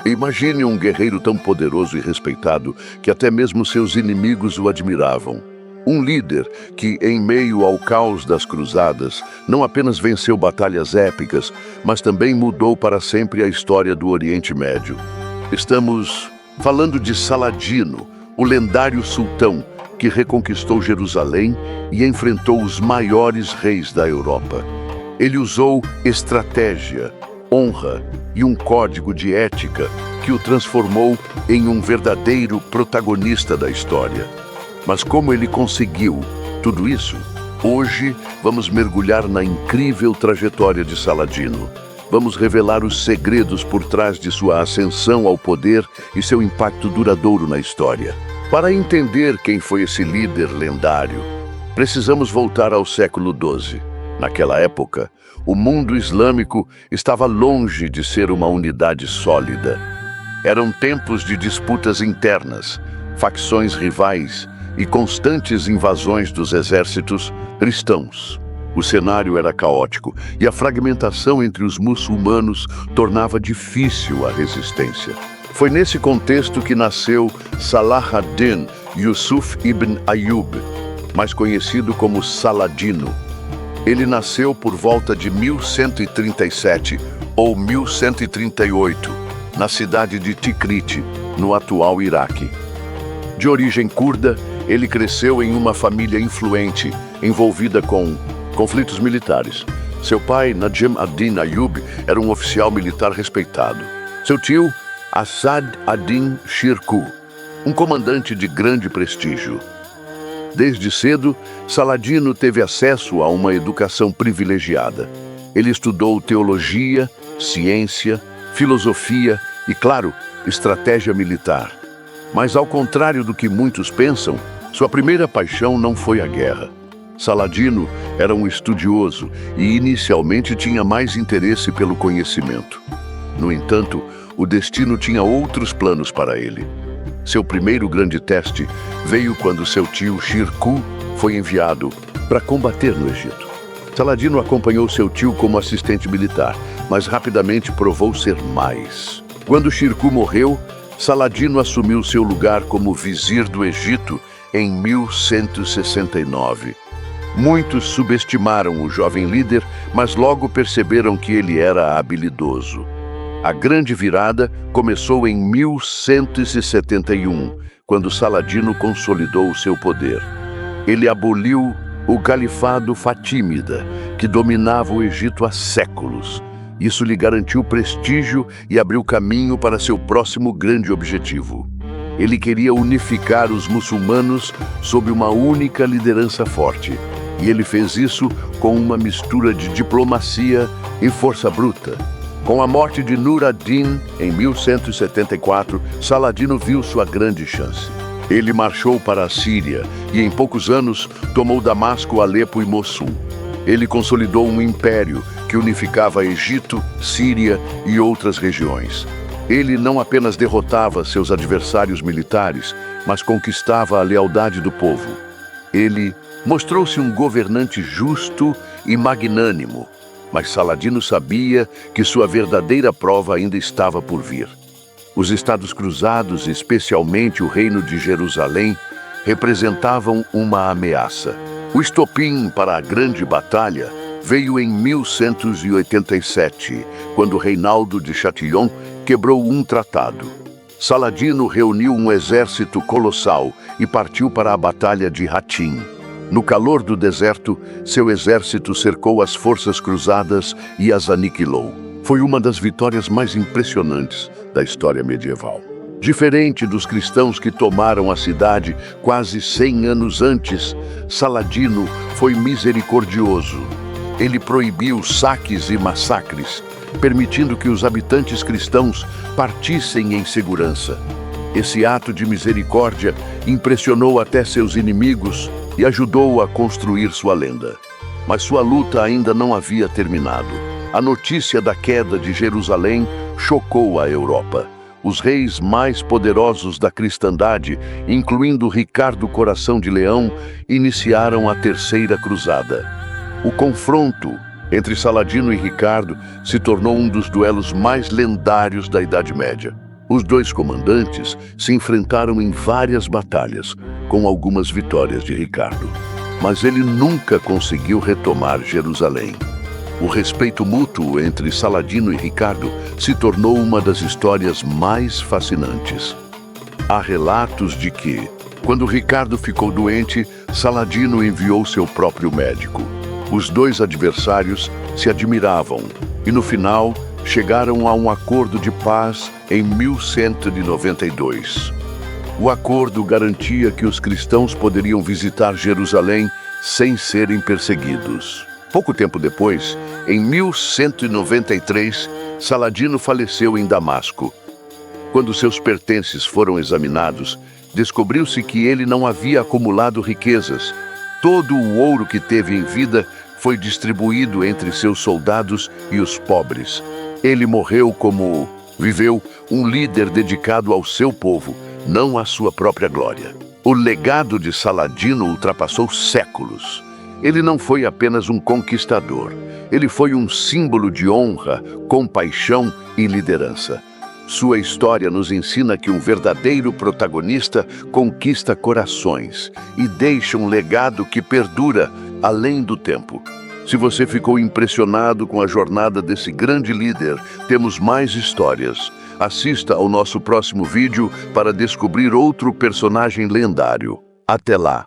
Imagine um guerreiro tão poderoso e respeitado que até mesmo seus inimigos o admiravam. Um líder que, em meio ao caos das cruzadas, não apenas venceu batalhas épicas, mas também mudou para sempre a história do Oriente Médio. Estamos falando de Saladino, o lendário sultão que reconquistou Jerusalém e enfrentou os maiores reis da Europa. Ele usou estratégia, honra e um código de ética que o transformou em um verdadeiro protagonista da história. Mas como ele conseguiu tudo isso? Hoje vamos mergulhar na incrível trajetória de Saladino. Vamos revelar os segredos por trás de sua ascensão ao poder e seu impacto duradouro na história. Para entender quem foi esse líder lendário, precisamos voltar ao século XII. Naquela época, o mundo islâmico estava longe de ser uma unidade sólida. Eram tempos de disputas internas, facções rivais e constantes invasões dos exércitos cristãos. O cenário era caótico e a fragmentação entre os muçulmanos tornava difícil a resistência. Foi nesse contexto que nasceu Salah ad-Din Yusuf ibn Ayyub, mais conhecido como Saladino. Ele nasceu por volta de 1137 ou 1138, na cidade de Tikrit, no atual Iraque. De origem curda, ele cresceu em uma família influente, envolvida com conflitos militares. Seu pai, Najm ad-Din Ayyub, era um oficial militar respeitado. Seu tio, Asad ad-Din Shirkuh, um comandante de grande prestígio. Desde cedo, Saladino teve acesso a uma educação privilegiada. Ele estudou teologia, ciência, filosofia e, claro, estratégia militar. Mas, ao contrário do que muitos pensam, sua primeira paixão não foi a guerra. Saladino era um estudioso e inicialmente tinha mais interesse pelo conhecimento. No entanto, o destino tinha outros planos para ele. Seu primeiro grande teste veio quando seu tio Shirkuh foi enviado para combater no Egito. Saladino acompanhou seu tio como assistente militar, mas rapidamente provou ser mais. Quando Shirkuh morreu, Saladino assumiu seu lugar como vizir do Egito em 1169. Muitos subestimaram o jovem líder, mas logo perceberam que ele era habilidoso. A grande virada começou em 1171, quando Saladino consolidou o seu poder. Ele aboliu o califado fatímida, que dominava o Egito há séculos. Isso lhe garantiu prestígio e abriu caminho para seu próximo grande objetivo. Ele queria unificar os muçulmanos sob uma única liderança forte. E ele fez isso com uma mistura de diplomacia e força bruta. Com a morte de Nur ad-Din, em 1174, Saladino viu sua grande chance. Ele marchou para a Síria e, em poucos anos, tomou Damasco, Alepo e Mossul. Ele consolidou um império que unificava Egito, Síria e outras regiões. Ele não apenas derrotava seus adversários militares, mas conquistava a lealdade do povo. Ele mostrou-se um governante justo e magnânimo, mas Saladino sabia que sua verdadeira prova ainda estava por vir. Os Estados Cruzados, especialmente o Reino de Jerusalém, representavam uma ameaça. O estopim para a grande batalha veio em 1187, quando Reinaldo de Châtillon quebrou um tratado. Saladino reuniu um exército colossal e partiu para a Batalha de Hattin. No calor do deserto, seu exército cercou as forças cruzadas e as aniquilou. Foi uma das vitórias mais impressionantes da história medieval. Diferente dos cristãos que tomaram a cidade quase 100 anos antes, Saladino foi misericordioso. Ele proibiu saques e massacres, permitindo que os habitantes cristãos partissem em segurança. Esse ato de misericórdia impressionou até seus inimigos e ajudou a construir sua lenda. Mas sua luta ainda não havia terminado. A notícia da queda de Jerusalém chocou a Europa. Os reis mais poderosos da cristandade, incluindo Ricardo Coração de Leão, iniciaram a Terceira Cruzada. O confronto entre Saladino e Ricardo se tornou um dos duelos mais lendários da Idade Média. Os dois comandantes se enfrentaram em várias batalhas, com algumas vitórias de Ricardo. Mas ele nunca conseguiu retomar Jerusalém. O respeito mútuo entre Saladino e Ricardo se tornou uma das histórias mais fascinantes. Há relatos de que, quando Ricardo ficou doente, Saladino enviou seu próprio médico. Os dois adversários se admiravam e, no final, chegaram a um acordo de paz em 1192. O acordo garantia que os cristãos poderiam visitar Jerusalém sem serem perseguidos. Pouco tempo depois, em 1193, Saladino faleceu em Damasco. Quando seus pertences foram examinados, descobriu-se que ele não havia acumulado riquezas. Todo o ouro que teve em vida foi distribuído entre seus soldados e os pobres. Ele morreu como viveu, um líder dedicado ao seu povo, não à sua própria glória. O legado de Saladino ultrapassou séculos. Ele não foi apenas um conquistador. Ele foi um símbolo de honra, compaixão e liderança. Sua história nos ensina que um verdadeiro protagonista conquista corações e deixa um legado que perdura além do tempo. Se você ficou impressionado com a jornada desse grande líder, temos mais histórias. Assista ao nosso próximo vídeo para descobrir outro personagem lendário. Até lá!